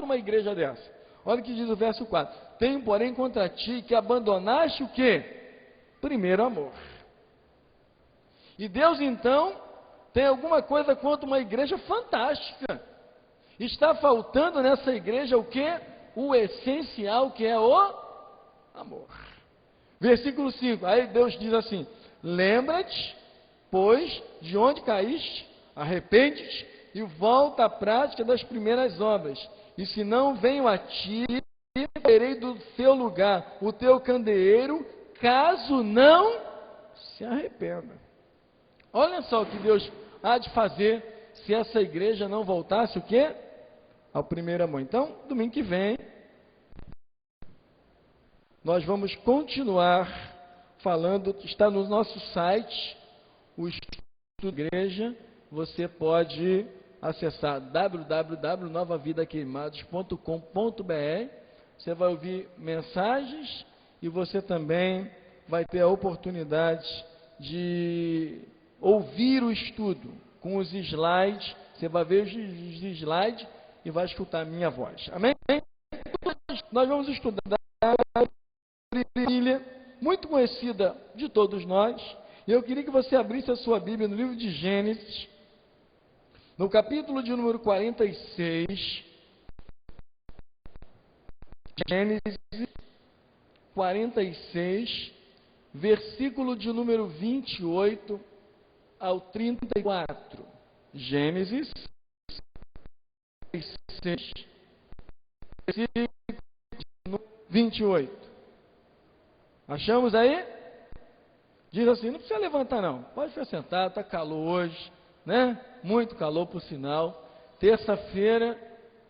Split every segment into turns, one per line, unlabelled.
uma igreja dessa. Olha o que diz o verso 4. Tenho, porém, contra ti que abandonaste o quê? Primeiro amor. E Deus, então, tem alguma coisa contra uma igreja fantástica. Está faltando nessa igreja o quê? O essencial, que é o amor. Versículo 5. Aí Deus diz assim: lembra-te, pois, de onde caíste, arrepende-te e volta à prática das primeiras obras. E se não venho a ti, terei do teu lugar o teu candeeiro, caso não se arrependa. Olha só o que Deus há de fazer se essa igreja não voltasse o quê? Ao primeiro amor. Então, domingo que vem, nós vamos continuar falando, está no nosso site, o Estudo da Igreja. Você pode acessar www.novavidaqueimados.com.br. Você vai ouvir mensagens e você também vai ter a oportunidade de ouvir o estudo com os slides. Você vai ver os slides e vai escutar a minha voz. Amém? Nós vamos estudar a Bíblia, muito conhecida de todos nós. E eu queria que você abrisse a sua Bíblia no livro de Gênesis, no capítulo de número 46. Gênesis 46, versículo de número 28 ao 34. Gênesis 46, versículo 28. Achamos aí? Diz assim: não precisa levantar não, pode ficar sentado, está calor hoje, né? Muito calor por sinal. Terça-feira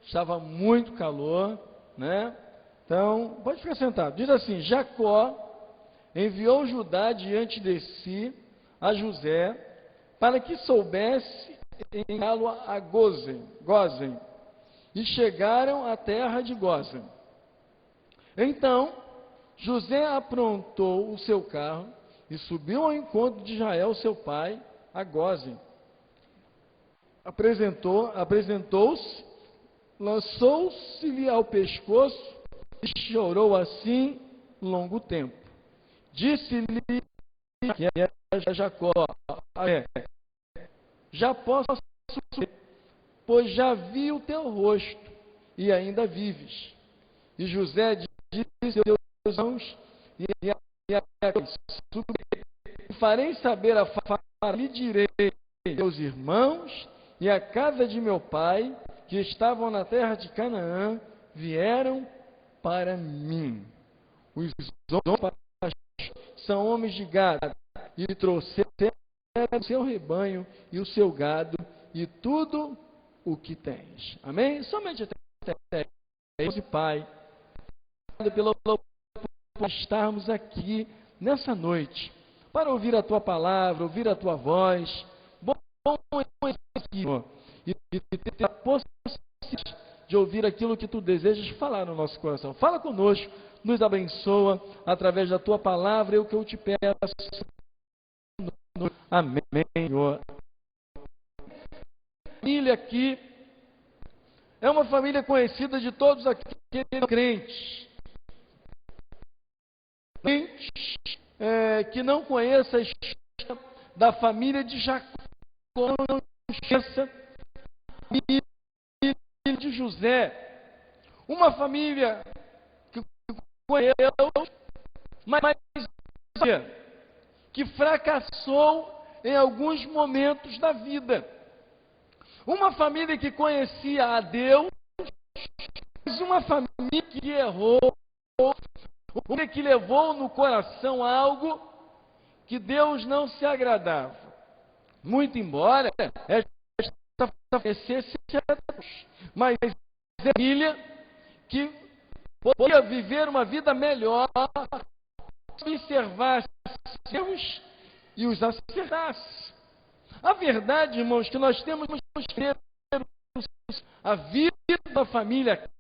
estava muito calor, né? Então, pode ficar sentado. Diz assim: Jacó enviou Judá diante de si a José, para que soubesse enviá-lo a Gósen, e chegaram à terra de Gósen. Então, José aprontou o seu carro e subiu ao encontro de Israel, seu pai, a Gósen. Apresentou-se, lançou-se-lhe ao pescoço e chorou assim longo tempo. Disse-lhe que era Jacó: já posso subir, pois já vi o teu rosto e ainda vives. E José disse aos seus irmãos e farei saber a Faraó, lhe direi: meus irmãos e a casa de meu pai, que estavam na terra de Canaã, vieram para mim. Os homens são homens de gado, e trouxeram o seu rebanho e o seu gado e tudo o que tens. Amém? Somente até Deus e Pai, pelo estarmos aqui nessa noite para ouvir a tua palavra, ouvir a tua voz. Bom Senhor, e ter a possibilidade de ouvir aquilo que tu desejas falar no nosso coração. Fala conosco, nos abençoa através da tua palavra, é o que eu te peço. Amém, Senhor. A família aqui é uma família conhecida de todos aqueles crentes. Que não conheça a história da família de Jacó, não conheça a família de José, uma família que conheceu, mas que fracassou em alguns momentos da vida, uma família que conhecia a Deus, mas uma família que errou, que levou no coração algo que Deus não se agradava. Muito embora esta conhecesse a Deus, mas é uma família que poderia viver uma vida melhor, observasse os erros e os acertasse. A verdade, irmãos, que nós temos que ter a vida da família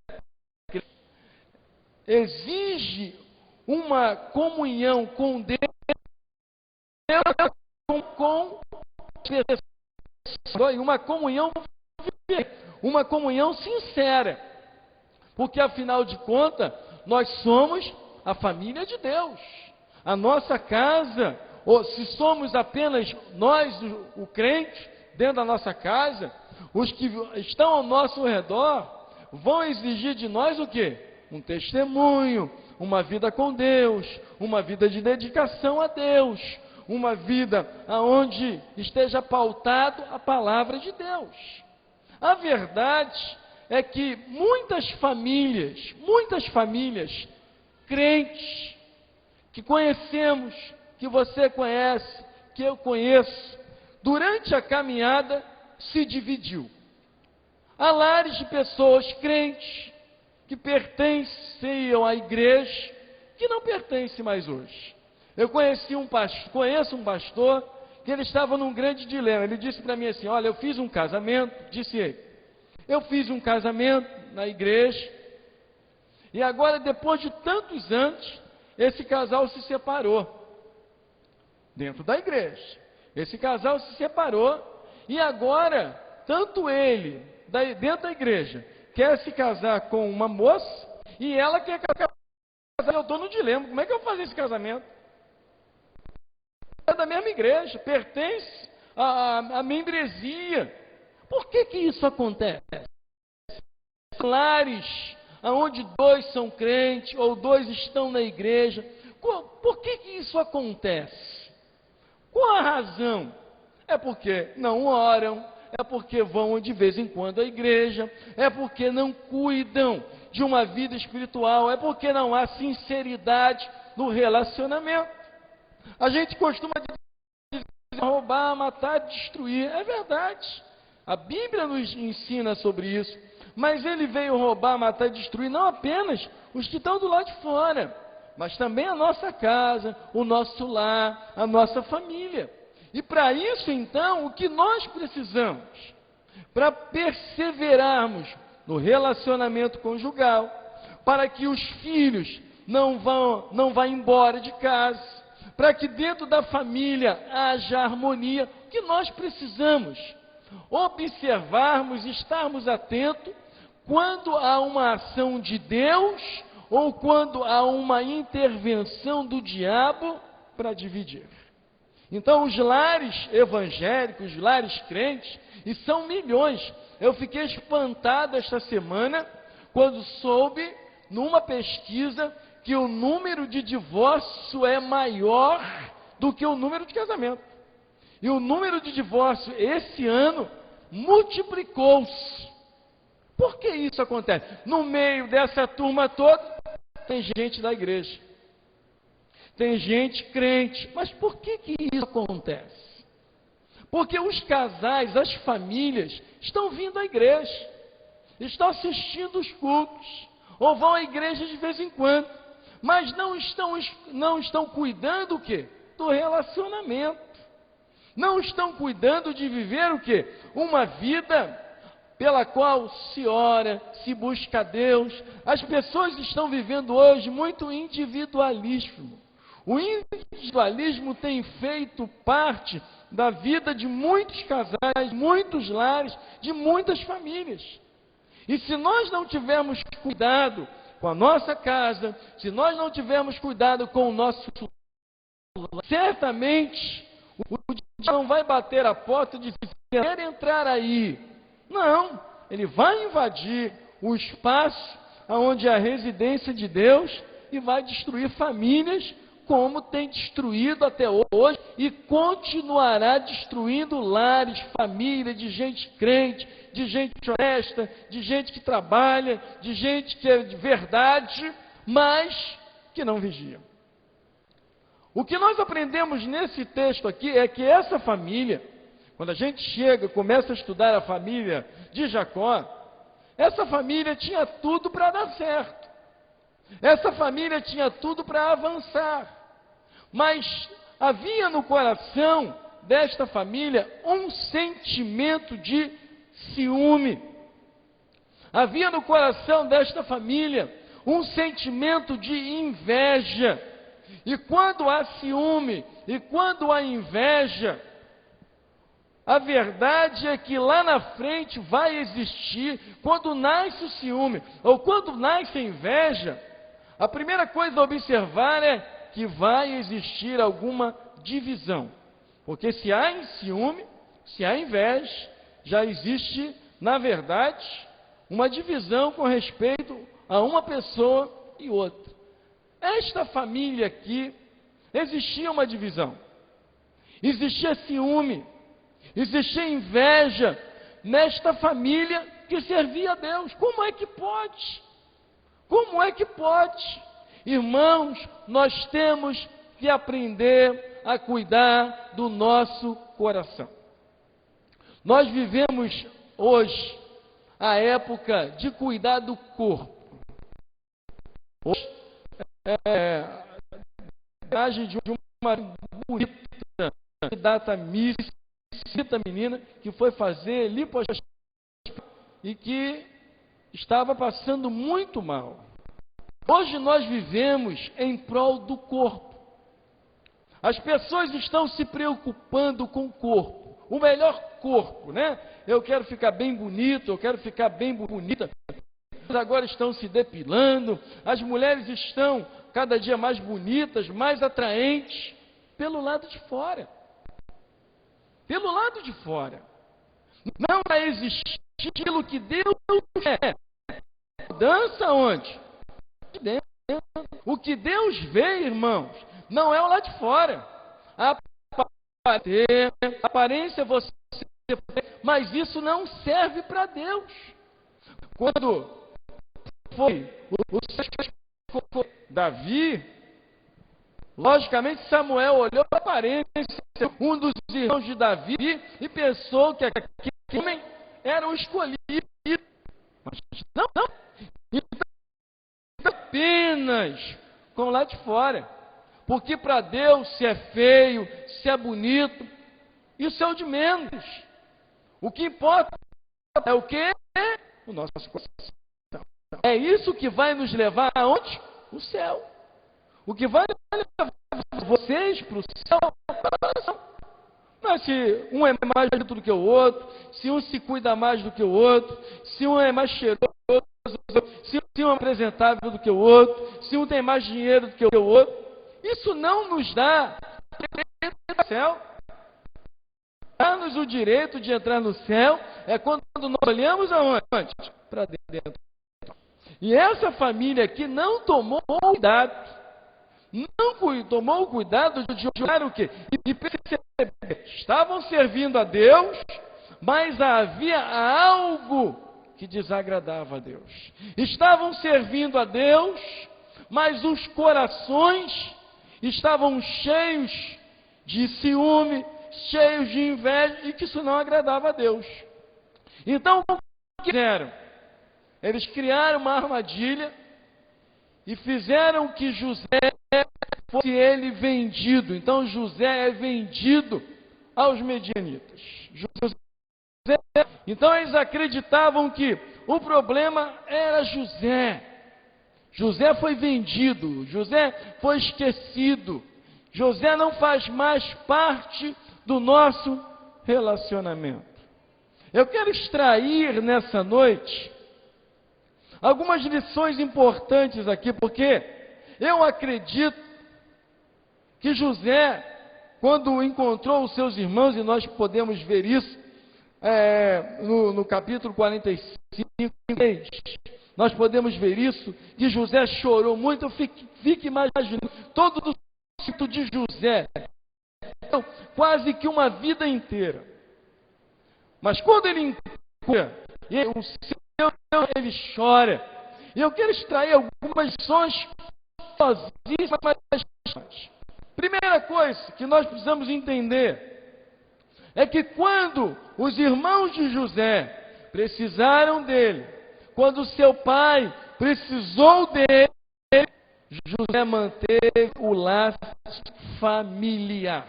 exige uma comunhão com Deus, uma comunhão sincera. porque afinal de contas, nós somos a família de Deus. A nossa casa, ou se somos apenas nós, o crente, dentro da nossa casa, os que estão ao nosso redor vão exigir de nós o quê? Um testemunho, uma vida com Deus, uma vida de dedicação a Deus, uma vida onde esteja pautado a palavra de Deus. A verdade é que muitas famílias crentes, que conhecemos, que você conhece, que eu conheço, durante a caminhada se dividiu. Há lares de pessoas crentes que pertenciam à igreja, que não pertence mais hoje. Eu conheço um pastor que ele estava num grande dilema. Ele disse para mim assim: olha, eu fiz um casamento, disse ele, eu fiz um casamento na igreja, e agora, depois de tantos anos, esse casal se separou, dentro da igreja. Esse casal se separou, e agora, tanto ele, dentro da igreja, quer se casar com uma moça, e ela quer casar. Eu estou no dilema, como é que eu vou fazer esse casamento? É da mesma igreja, pertence à membresia. Por que isso acontece? Lares onde dois são crentes, ou dois estão na igreja, por que isso acontece? Qual a razão? É porque não oram, é porque vão de vez em quando à igreja, é porque não cuidam de uma vida espiritual, é porque não há sinceridade no relacionamento. A gente costuma dizer roubar, matar, destruir. É verdade. A Bíblia nos ensina sobre isso. Mas ele veio roubar, matar e destruir não apenas os que estão do lado de fora, mas também a nossa casa, o nosso lar, a nossa família. E para isso, então, o que nós precisamos? Para perseverarmos no relacionamento conjugal, para que os filhos não vão embora de casa, para que dentro da família haja harmonia, o que nós precisamos? Observarmos, estarmos atentos quando há uma ação de Deus ou quando há uma intervenção do diabo para dividir. Então, os lares evangélicos, os lares crentes, e são milhões. Eu fiquei espantado esta semana quando soube, numa pesquisa, que o número de divórcio é maior do que o número de casamento. E o número de divórcio esse ano multiplicou-se. Por que isso acontece? No meio dessa turma toda, tem gente da igreja. Tem gente crente. Mas por que isso acontece? Porque os casais, as famílias, estão vindo à igreja. Estão assistindo os cultos. Ou vão à igreja de vez em quando. Mas não estão cuidando o quê? Do relacionamento. Não estão cuidando de viver o quê? Uma vida pela qual se ora, se busca a Deus. As pessoas estão vivendo hoje muito individualismo. O individualismo tem feito parte da vida de muitos casais, muitos lares, de muitas famílias. E se nós não tivermos cuidado com a nossa casa, se nós não tivermos cuidado com o nosso lar, certamente o diabo não vai bater a porta e dizer: quer entrar aí. Não, ele vai invadir o espaço onde é a residência de Deus e vai destruir famílias, como tem destruído até hoje, e continuará destruindo lares, famílias de gente crente, de gente honesta, de gente que trabalha, de gente que é de verdade, mas que não vigia. O que nós aprendemos nesse texto aqui é que essa família, quando a gente chega, começa a estudar a família de Jacó, essa família tinha tudo para dar certo. Essa família tinha tudo para avançar. Mas havia no coração desta família um sentimento de ciúme. Havia no coração desta família um sentimento de inveja. E quando há ciúme, e quando há inveja, a verdade é que lá na frente vai existir, quando nasce o ciúme, ou quando nasce a inveja, a primeira coisa a observar é que vai existir alguma divisão. Porque se há ciúme, se há inveja, já existe, na verdade, uma divisão com respeito a uma pessoa e outra. Esta família aqui, existia uma divisão. Existia ciúme, existia inveja nesta família que servia a Deus. Como é que pode? Como é que pode? Irmãos, nós temos que aprender a cuidar do nosso coração. Nós vivemos hoje a época de cuidar do corpo. Hoje a imagem de uma bonita candidata Miss, menina que foi fazer lipoaspiração e que estava passando muito mal. Hoje nós vivemos em prol do corpo. As pessoas estão se preocupando com o corpo, o melhor corpo, né? Eu quero ficar bem bonito, eu quero ficar bem bonita. Agora estão se depilando, as mulheres estão cada dia mais bonitas, mais atraentes, pelo lado de fora. Pelo lado de fora. Não vai existir aquilo que Deus é. Mudança onde? De dentro. O que Deus vê, irmãos, não é o lado de fora. A aparência você vê, mas isso não serve para Deus. Quando foi Davi, logicamente Samuel olhou para a aparência, um dos irmãos de Davi, e pensou que aquele homem era o escolhido. Mas não. Então, apenas com o lado de fora. Porque para Deus, se é feio, se é bonito, isso é o de menos. O que importa é o quê? O nosso coração. É isso que vai nos levar aonde? O céu. O que vai levar vocês para o céu é o coração. Mas se um é mais bonito do que o outro, se um se cuida mais do que o outro, se um é mais cheiroso, se um é apresentável do que o outro, se um tem mais dinheiro do que o outro, isso não nos dá o céu. Dá-nos o direito de entrar no céu é quando nós olhamos aonde? Para dentro. E essa família aqui não tomou cuidado. Não tomou cuidado de olhar o quê? E perceber. Estavam servindo a Deus, mas havia algo que desagradava a Deus. Estavam servindo a Deus, mas os corações estavam cheios de ciúme, cheios de inveja, e que isso não agradava a Deus. Então, o que fizeram? Eles criaram uma armadilha e fizeram que José fosse ele vendido. Então José é vendido aos medianitas. Então eles acreditavam que o problema era José. José foi vendido, José foi esquecido. José não faz mais parte do nosso relacionamento. Eu quero extrair nessa noite algumas lições importantes aqui, porque eu acredito que José, quando encontrou os seus irmãos, e nós podemos ver isso no capítulo 45, nós podemos ver isso, que José chorou muito. Fique imaginando todo o ciclo de José, então, quase que uma vida inteira. Mas quando ele encontra, ele chora. E eu quero extrair algumas lições sozinhas. Primeira coisa que nós precisamos entender é que quando os irmãos de José precisaram dele, quando seu pai precisou dele, José manteve o laço familiar.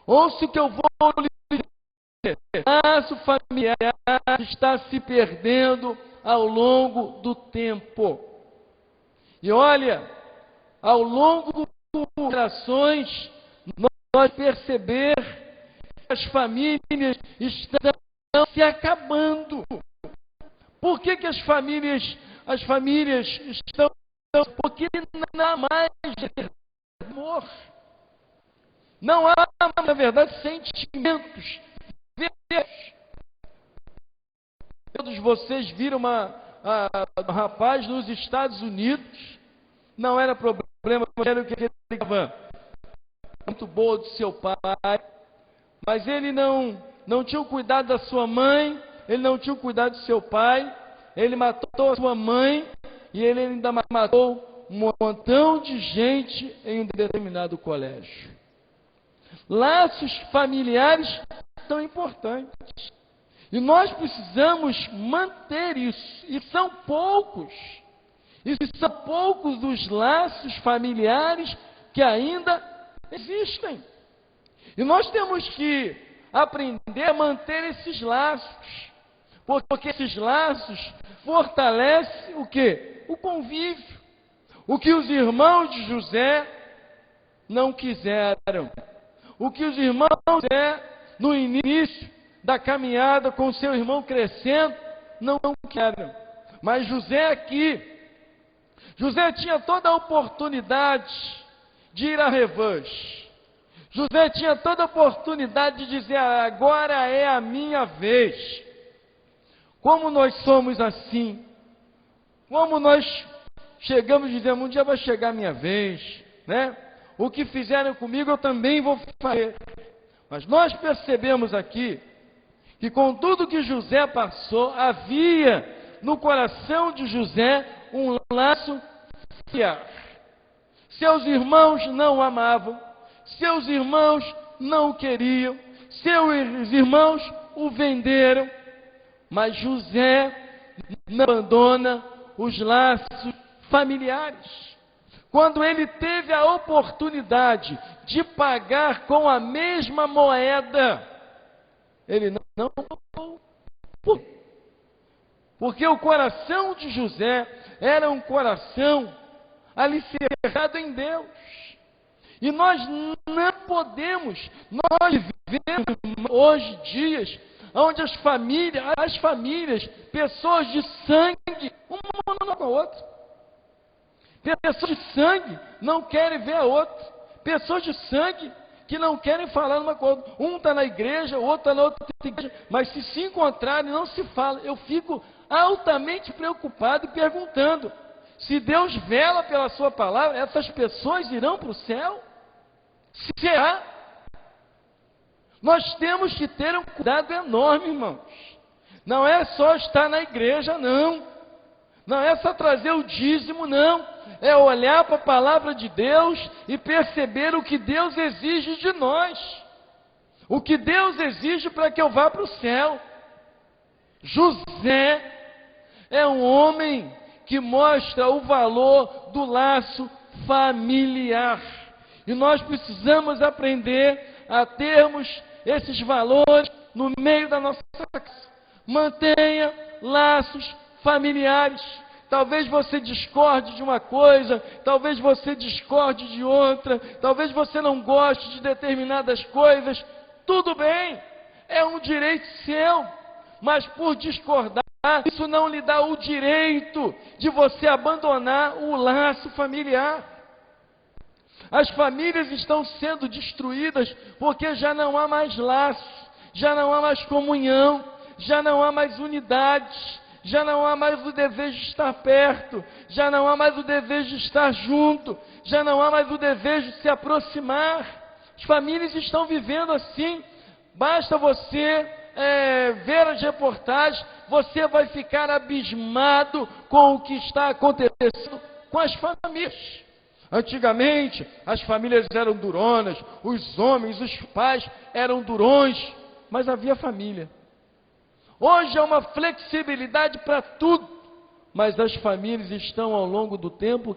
Ouça o que eu vou lhe dizer. O laço familiar está se perdendo ao longo do tempo. E olha, ao longo das gerações, nós perceber as famílias estão se acabando. Por que as famílias estão... Porque não há mais amor. Não há, na verdade, sentimentos. Todos vocês viram um rapaz nos Estados Unidos, não era problema, era o que ele estava muito boa do seu pai, mas ele não tinha o cuidado da sua mãe, ele não tinha o cuidado do seu pai, ele matou a sua mãe e ele ainda matou um montão de gente em um determinado colégio. Laços familiares são importantes. E nós precisamos manter isso. E são poucos. E são poucos os laços familiares que ainda existem. E nós temos que aprender a manter esses laços. Porque esses laços fortalecem o quê? O convívio. O que os irmãos de José não quiseram. O que os irmãos de José, no início da caminhada com o seu irmão crescendo, não quiseram. Mas José aqui, José tinha toda a oportunidade de ir à revanche. José tinha toda a oportunidade de dizer, agora é a minha vez. Como nós somos assim, como nós chegamos e dizemos, um dia vai chegar a minha vez, né? O que fizeram comigo eu também vou fazer. Mas nós percebemos aqui que com tudo que José passou, havia no coração de José um laço familiar. Seus irmãos não o amavam, seus irmãos não o queriam, seus irmãos o venderam, mas José não abandona os laços familiares. Quando ele teve a oportunidade de pagar com a mesma moeda, ele não pagou. Porque o coração de José era um coração alicerçado em Deus. E nós não podemos, nós vivemos hoje dias, onde as famílias, pessoas de sangue, uma com a outra. Pessoas de sangue não querem ver a outra. Pessoas de sangue que não querem falar uma com a outra. Um está na igreja, o outro está na outra igreja. Mas se encontrarem, não se fala. Eu fico altamente preocupado e perguntando: se Deus vela pela sua palavra, essas pessoas irão para o céu? Será? Nós temos que ter um cuidado enorme, irmãos. Não é só estar na igreja, não. Não é só trazer o dízimo, não. É olhar para a palavra de Deus e perceber o que Deus exige de nós. O que Deus exige para que eu vá para o céu. José é um homem que mostra o valor do laço familiar. E nós precisamos aprender a termos esses valores no meio da nossa casa. Mantenha laços familiares. Talvez você discorde de uma coisa, talvez você discorde de outra, talvez você não goste de determinadas coisas. Tudo bem, é um direito seu, mas por discordar, isso não lhe dá o direito de você abandonar o laço familiar. As famílias estão sendo destruídas porque já não há mais laços, já não há mais comunhão, já não há mais unidade. Já não há mais o desejo de estar perto, já não há mais o desejo de estar junto, já não há mais o desejo de se aproximar. As famílias estão vivendo assim. Basta você ver as reportagens, você vai ficar abismado com o que está acontecendo com as famílias. Antigamente, as famílias eram duronas, os homens, os pais eram durões, mas havia família. Hoje há uma flexibilidade para tudo, mas as famílias estão ao longo do tempo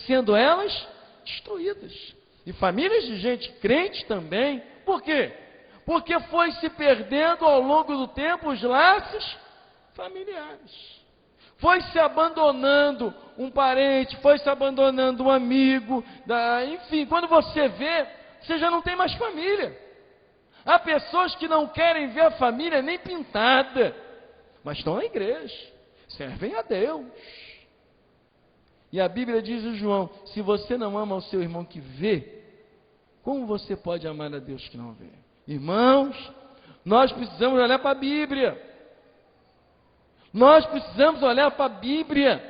sendo elas destruídas. E famílias de gente crente também. Por quê? Porque foi se perdendo ao longo do tempo os laços familiares. Foi se abandonando um parente, foi se abandonando um amigo, enfim, quando você vê, você já não tem mais família. Há pessoas que não querem ver a família nem pintada, mas estão na igreja, servem a Deus. E a Bíblia diz em João: se você não ama o seu irmão que vê, como você pode amar a Deus que não vê? Irmãos, nós precisamos olhar para a Bíblia. Nós precisamos olhar para a Bíblia,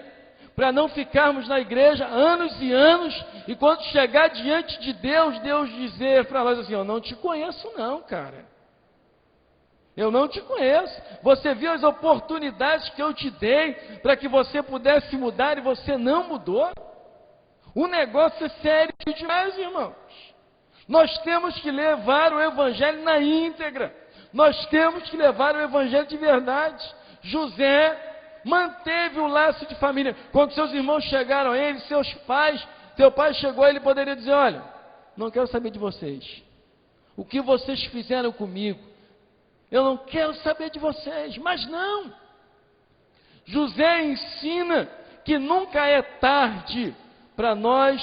para não ficarmos na igreja anos e anos, e quando chegar diante de Deus, Deus dizer para nós assim: eu não te conheço não, cara. Eu não te conheço. Você viu as oportunidades que eu te dei para que você pudesse mudar e você não mudou? O negócio é sério demais, irmãos. Nós temos que levar o evangelho na íntegra. Nós temos que levar o evangelho de verdade. José manteve o laço de família. Quando seus irmãos chegaram a ele, seus pais, teu pai chegou, ele poderia dizer: olha, não quero saber de vocês. O que vocês fizeram comigo, eu não quero saber de vocês. Mas não. José ensina que nunca é tarde para nós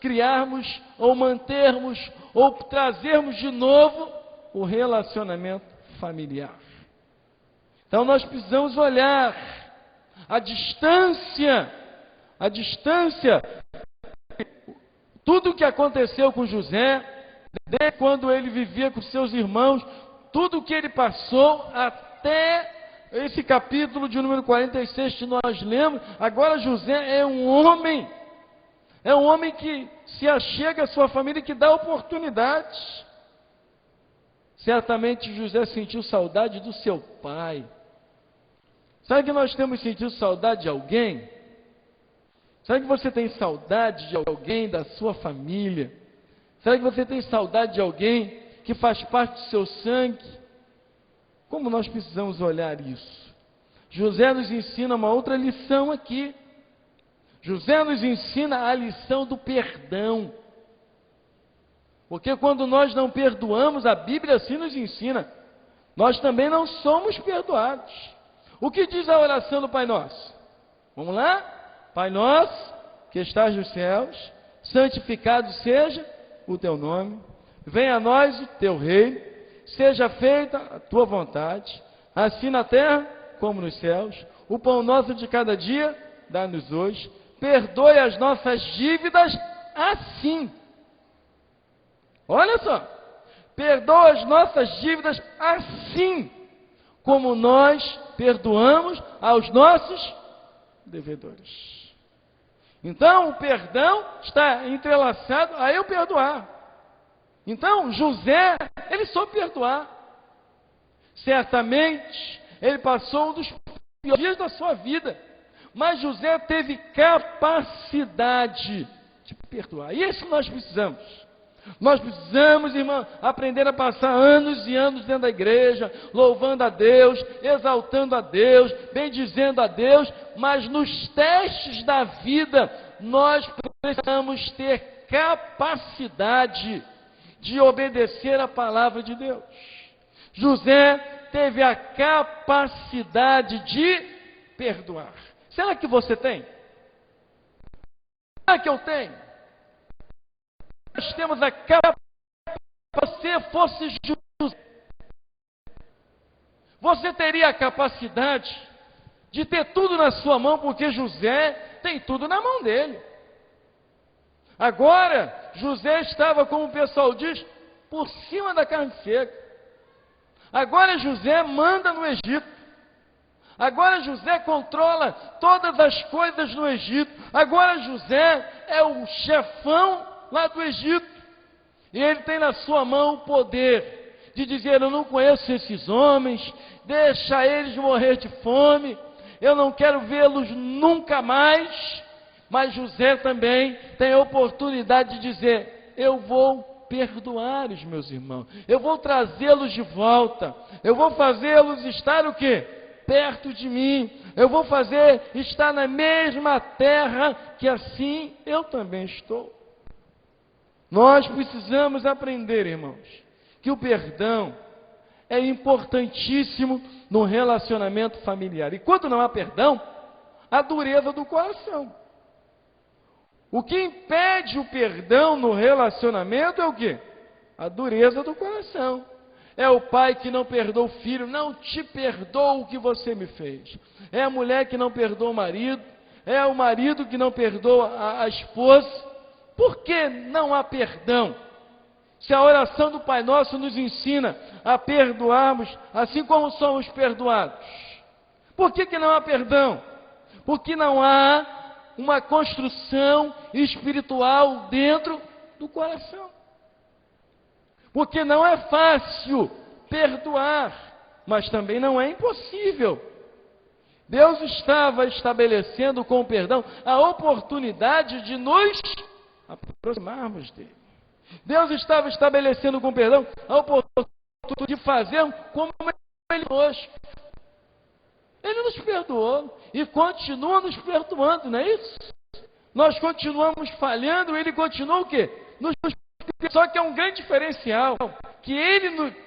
criarmos ou mantermos ou trazermos de novo o relacionamento familiar. Então nós precisamos olhar a distância, tudo o que aconteceu com José, desde quando ele vivia com seus irmãos, tudo o que ele passou até esse capítulo de número 46 que nós lemos. Agora José é um homem que se achega à sua família, que dá oportunidades. Certamente José sentiu saudade do seu pai. Sabe que nós temos sentido saudade de alguém? Sabe que você tem saudade de alguém da sua família? Sabe que você tem saudade de alguém que faz parte do seu sangue? Como nós precisamos olhar isso? José nos ensina uma outra lição aqui. José nos ensina a lição do perdão. Porque quando nós não perdoamos, a Bíblia assim nos ensina, nós também não somos perdoados. O que diz a oração do Pai Nosso? Vamos lá? Pai Nosso, que estás nos céus, santificado seja o teu nome, venha a nós o teu reino, seja feita a tua vontade, assim na terra como nos céus. O pão nosso de cada dia, dá-nos hoje. Perdoe as nossas dívidas assim. Olha só. Perdoa as nossas dívidas assim, como nós perdoamos aos nossos devedores. Então, o perdão está entrelaçado a eu perdoar. Então, José, ele soube perdoar. Certamente, ele passou um dos piores dias da sua vida. Mas José teve capacidade de perdoar. E isso nós precisamos. Nós precisamos, irmão, aprender a passar anos e anos dentro da igreja, louvando a Deus, exaltando a Deus, bendizendo a Deus, mas nos testes da vida, nós precisamos ter capacidade de obedecer a palavra de Deus. José teve a capacidade de perdoar. Será que você tem? Será que eu tenho? Nós temos a capacidade. Se você fosse José, você teria a capacidade de ter tudo na sua mão, porque José tem tudo na mão dele. Agora, José estava, como o pessoal diz, por cima da carne seca. Agora José manda no Egito. Agora José controla todas as coisas no Egito. Agora José é o chefão lá do Egito. E ele tem na sua mão o poder de dizer: eu não conheço esses homens, deixa eles morrer de fome, eu não quero vê-los nunca mais. Mas José também tem a oportunidade de dizer: eu vou perdoar os meus irmãos, eu vou trazê-los de volta, eu vou fazê-los estar o quê? Perto de mim, eu vou fazer estar na mesma terra, que assim eu também estou. Nós precisamos aprender, irmãos, que o perdão é importantíssimo no relacionamento familiar. E quando não há perdão, a dureza do coração. O que impede o perdão no relacionamento é o quê? A dureza do coração. É o pai que não perdoa o filho, não te perdoa o que você me fez. É a mulher que não perdoa o marido, é o marido que não perdoa a esposa. Por que não há perdão? Se a oração do Pai Nosso nos ensina a perdoarmos assim como somos perdoados. Por que não há perdão? Porque não há uma construção espiritual dentro do coração. Porque não é fácil perdoar, mas também não é impossível. Deus estava estabelecendo com o perdão a oportunidade de nos aproximarmos dele. Deus estava estabelecendo com o perdão a oportunidade de fazer como ele conosco. Ele nos perdoou e continua nos perdoando, não é isso? Nós continuamos falhando, ele continua o quê? Só que é um grande diferencial, que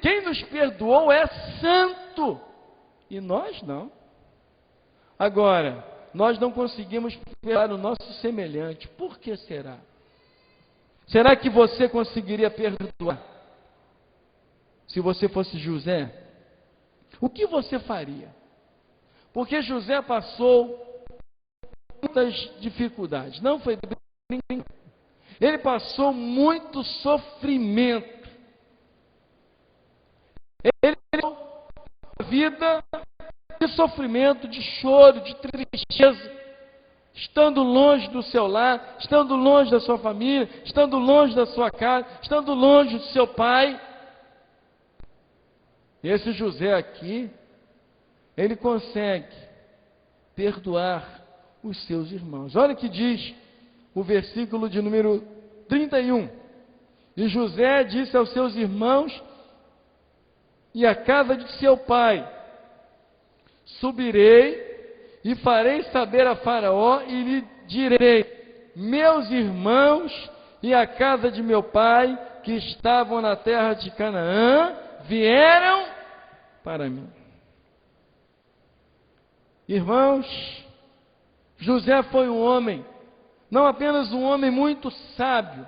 quem nos perdoou é santo, e nós não. Agora, nós não conseguimos perdoar o nosso semelhante. Por que será? Será que você conseguiria perdoar se você fosse José? O que você faria? Porque José passou muitas dificuldades. Não foi brincadeira. Ele passou muito sofrimento. Ele passou a vida de sofrimento, de choro, de tristeza, estando longe do seu lar, estando longe da sua família, estando longe da sua casa, estando longe do seu pai. Esse José aqui, ele consegue perdoar os seus irmãos. Olha o que diz o versículo de número 31. E José disse aos seus irmãos e à casa de seu pai: subirei e farei saber a Faraó e lhe direi: meus irmãos e a casa de meu pai, que estavam na terra de Canaã, vieram para mim. Irmãos, José foi um homem, não apenas um homem muito sábio,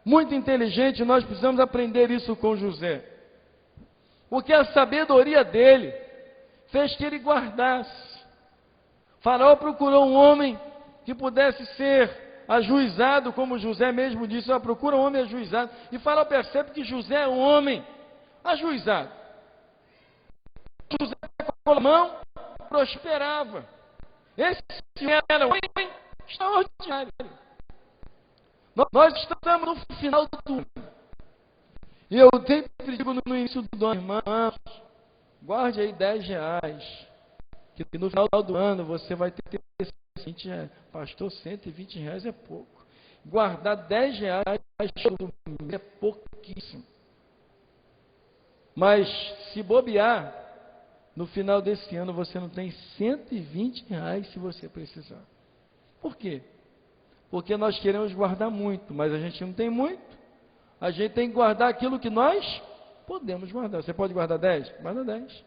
muito inteligente. Nós precisamos aprender isso com José, porque a sabedoria dele fez que ele guardasse. Faraó procurou um homem que pudesse ser ajuizado, como José mesmo disse: procura um homem ajuizado. E Faraó percebe que José é um homem ajuizado. José com a mão prosperava. Esse era um homem extraordinário. Nós estamos no final do ano. E eu sempre digo no início do ano: irmãos, guarde aí R$10. Que no final do ano você vai ter 120 reais. Pastor, R$120 é pouco. Guardar R$10 é pouquíssimo. Mas se bobear, no final desse ano você não tem R$120 se você precisar. Por quê? Porque nós queremos guardar muito, mas a gente não tem muito. A gente tem que guardar aquilo que nós podemos guardar. Você pode guardar 10? Guarda 10.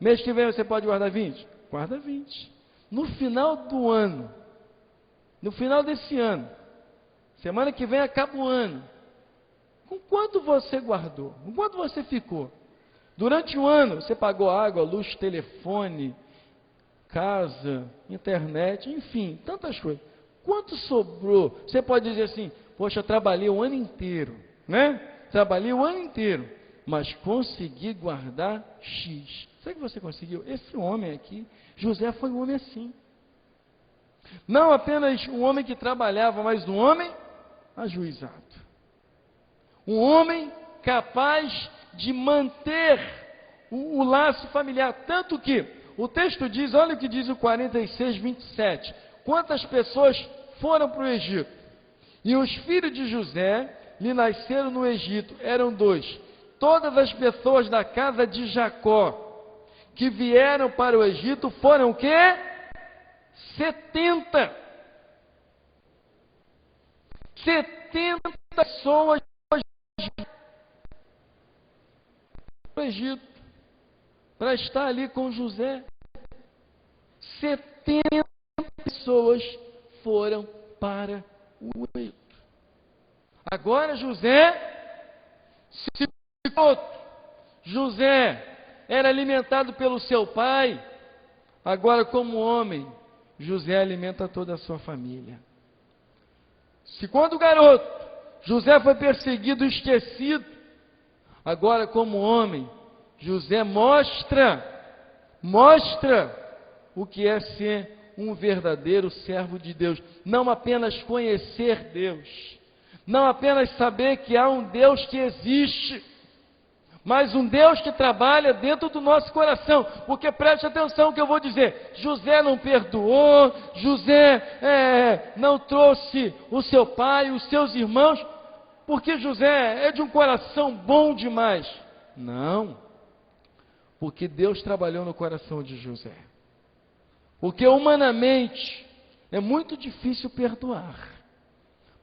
Mês que vem você pode guardar 20? Guarda 20. No final do ano, no final desse ano, semana que vem acaba o ano, com quanto você guardou? Com quanto você ficou? Durante o ano, você pagou água, luz, telefone, casa, internet, enfim, tantas coisas. Quanto sobrou? Você pode dizer assim: poxa, eu trabalhei o ano inteiro, né? Trabalhei o ano inteiro, mas consegui guardar X. Será que você conseguiu? Esse homem aqui, José, foi um homem assim. Não apenas um homem que trabalhava, mas um homem ajuizado. Um homem capaz de manter o laço familiar. Tanto que o texto diz, olha o que diz o 46, 27. Quantas pessoas foram para o Egito? E os filhos de José lhe nasceram no Egito, eram 2. Todas as pessoas da casa de Jacó que vieram para o Egito foram o quê? 70. 70 pessoas para o Egito, para estar ali com José. 70 pessoas foram para o Egito. Agora José se ficou. José era alimentado pelo seu pai, agora como homem, José alimenta toda a sua família. Se quando garoto, José foi perseguido e esquecido, agora como homem, José mostra o que é ser um verdadeiro servo de Deus. Não apenas conhecer Deus, não apenas saber que há um Deus que existe, mas um Deus que trabalha dentro do nosso coração. Porque preste atenção no que eu vou dizer: José não perdoou, José não trouxe o seu pai, os seus irmãos, porque José é de um coração bom demais. Não, porque Deus trabalhou no coração de José. Porque humanamente é muito difícil perdoar.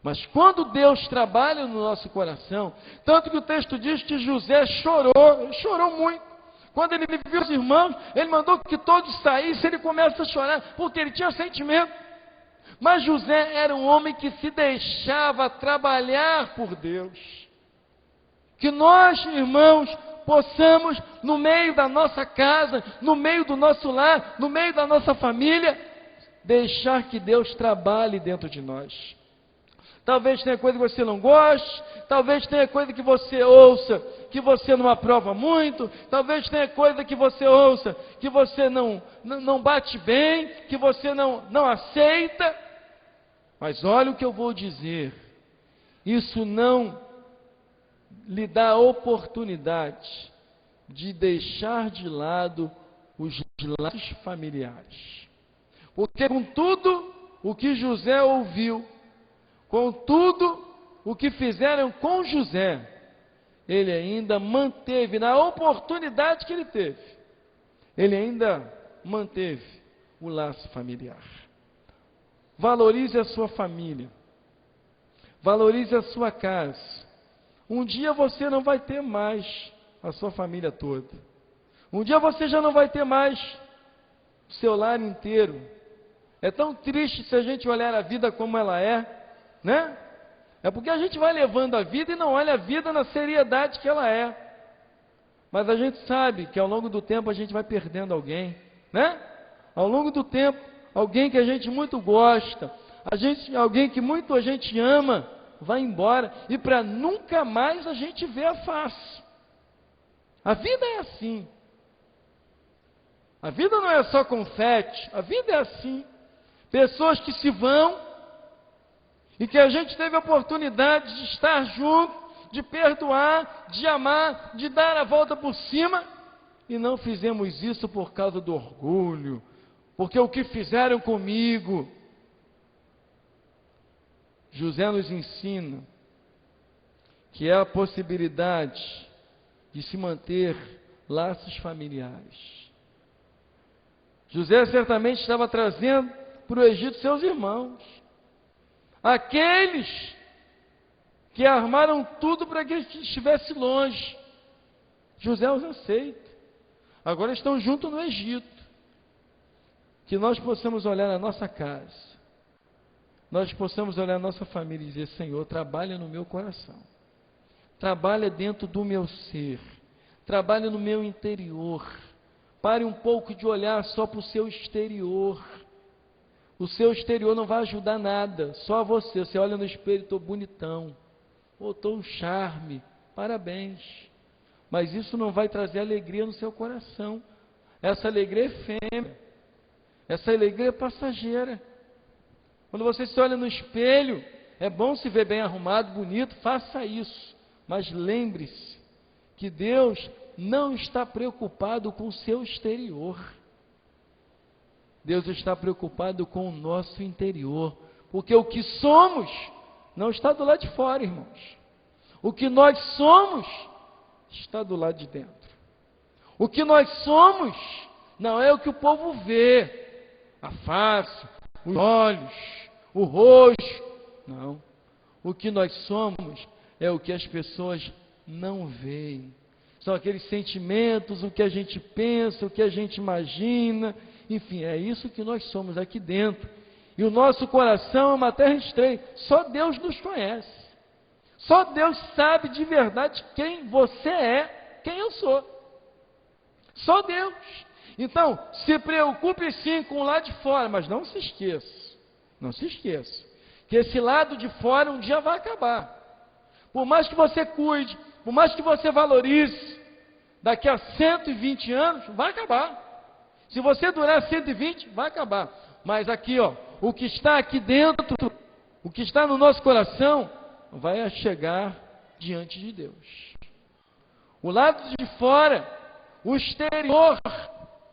Mas quando Deus trabalha no nosso coração, tanto que o texto diz que José chorou muito. Quando ele viu os irmãos, ele mandou que todos saíssem, ele começa a chorar, porque ele tinha sentimento. Mas José era um homem que se deixava trabalhar por Deus. Que nós, irmãos, possamos, no meio da nossa casa, no meio do nosso lar, no meio da nossa família, deixar que Deus trabalhe dentro de nós. Talvez tenha coisa que você não goste, talvez tenha coisa que você ouça que você não aprova muito, talvez tenha coisa que você ouça que você não bate bem, que você não aceita. Mas olha o que eu vou dizer: isso não lhe dá a oportunidade de deixar de lado os laços familiares. Porque com tudo o que José ouviu, com tudo o que fizeram com José, ele ainda manteve, na oportunidade que ele teve, ele ainda manteve o laço familiar. Valorize a sua família, valorize a sua casa. Um dia você não vai ter mais a sua família toda. Um dia você já não vai ter mais o seu lar inteiro. É tão triste se a gente olhar a vida como ela é, né? É porque a gente vai levando a vida e não olha a vida na seriedade que ela é. Mas a gente sabe que ao longo do tempo a gente vai perdendo alguém, né? Ao longo do tempo, alguém que a gente muito gosta, alguém que muito a gente ama, vai embora, e para nunca mais a gente vê a face. A vida é assim. A vida não é só confete, a vida é assim. Pessoas que se vão, e que a gente teve a oportunidade de estar junto, de perdoar, de amar, de dar a volta por cima, e não fizemos isso por causa do orgulho, porque o que fizeram comigo. José nos ensina que é a possibilidade de se manter laços familiares. José certamente estava trazendo para o Egito seus irmãos, aqueles que armaram tudo para que ele estivesse longe. José os aceita. Agora estão juntos no Egito. Que nós possamos olhar na nossa casa, nós possamos olhar na nossa família e dizer: Senhor, trabalha no meu coração, trabalha dentro do meu ser, trabalha no meu interior. Pare um pouco de olhar só para o seu exterior. O seu exterior não vai ajudar nada, só você. Você olha no espelho: estou bonitão, estou um charme, parabéns. Mas isso não vai trazer alegria no seu coração. Essa alegria é efêmera, essa alegria é passageira. Quando você se olha no espelho, é bom se ver bem arrumado, bonito, faça isso. Mas lembre-se que Deus não está preocupado com o seu exterior. Deus está preocupado com o nosso interior. Porque o que somos não está do lado de fora, irmãos. O que nós somos está do lado de dentro. O que nós somos não é o que o povo vê. A face, os olhos, o rosto. Não. O que nós somos é o que as pessoas não veem. São aqueles sentimentos, o que a gente pensa, o que a gente imagina. Enfim, é isso que nós somos aqui dentro. E o nosso coração é uma terra estreita. Só Deus nos conhece. Só Deus sabe de verdade quem você é. quem eu sou. Só Deus. Então, se preocupe sim com o lado de fora, mas não se esqueça, que esse lado de fora um dia vai acabar. Por mais que você cuide, por mais que você valorize, daqui a 120 anos vai acabar. Se você durar 120, vai acabar. Mas aqui, ó, o que está aqui dentro, o que está no nosso coração, vai chegar diante de Deus. O lado de fora, o exterior,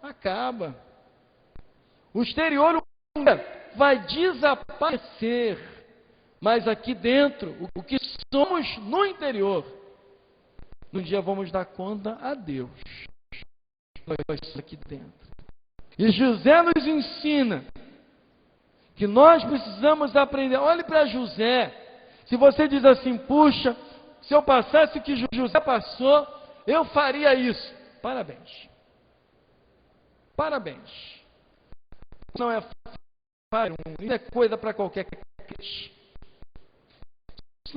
acaba. O exterior vai desaparecer. Mas aqui dentro, o que somos no interior, um dia vamos dar conta a Deus. Nós somos aqui dentro. E José nos ensina que nós precisamos aprender. Olhe para José. Se você diz assim, puxa, se eu passasse o que José passou, eu faria isso. Parabéns. Parabéns. Não é fácil, isso é coisa para qualquer crente.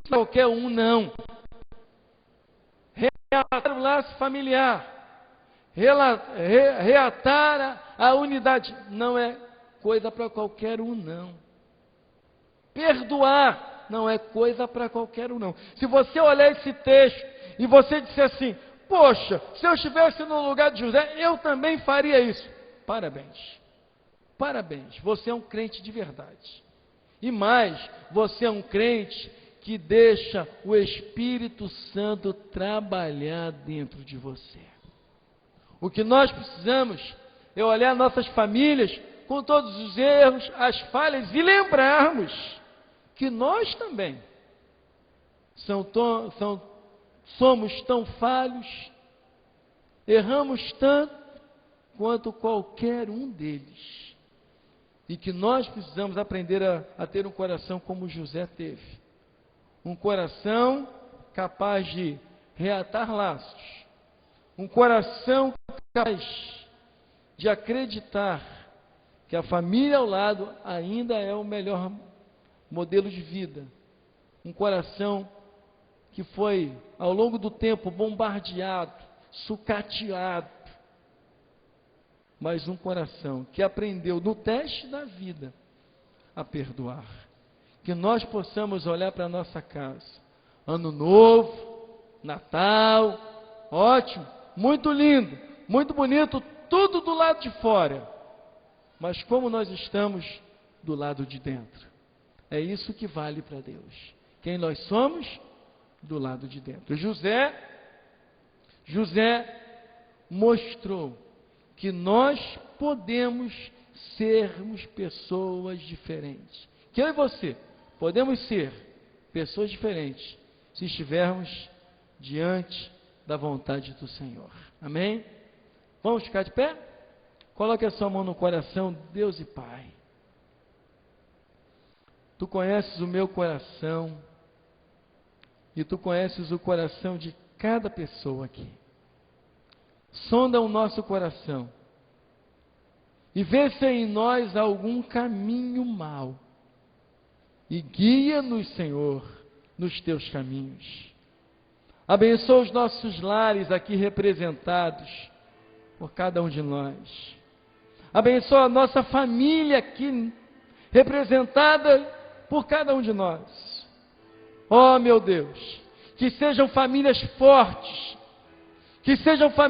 Qualquer um não. Reatar o laço familiar, reatar a unidade, não é coisa para qualquer um não. Perdoar não é coisa para qualquer um não. Se você olhar esse texto e você disser assim, poxa, se eu estivesse no lugar de José, eu também faria isso. Parabéns. Parabéns, você é um crente de verdade. E mais, você é um crente que deixa o Espírito Santo trabalhar dentro de você. O que nós precisamos é olhar nossas famílias com todos os erros, as falhas e lembrarmos que nós também somos tão falhos, erramos tanto quanto qualquer um deles. E que nós precisamos aprender a ter um coração como José teve. Um coração capaz de reatar laços. Um coração capaz de acreditar que a família ao lado ainda é o melhor modelo de vida. Um coração que foi, ao longo do tempo, bombardeado, sucateado. Mas um coração que aprendeu no teste da vida a perdoar. Que nós possamos olhar para a nossa casa. Ano novo, Natal, ótimo, muito lindo, muito bonito, tudo do lado de fora. Mas como nós estamos do lado de dentro? É isso que vale para Deus. Quem nós somos? Do lado de dentro. José mostrou que nós podemos sermos pessoas diferentes. Que eu e você podemos ser pessoas diferentes se estivermos diante da vontade do Senhor. Amém? Vamos ficar de pé? Coloque a sua mão no coração, Deus e Pai. Tu conheces o meu coração e Tu conheces o coração de cada pessoa aqui. Sonda o nosso coração e vê se em nós há algum caminho mau e guia-nos, Senhor, nos Teus caminhos. Abençoa os nossos lares aqui representados por cada um de nós. Abençoa a nossa família aqui representada por cada um de nós. Oh, meu Deus, que sejam famílias fortes, que sejam famílias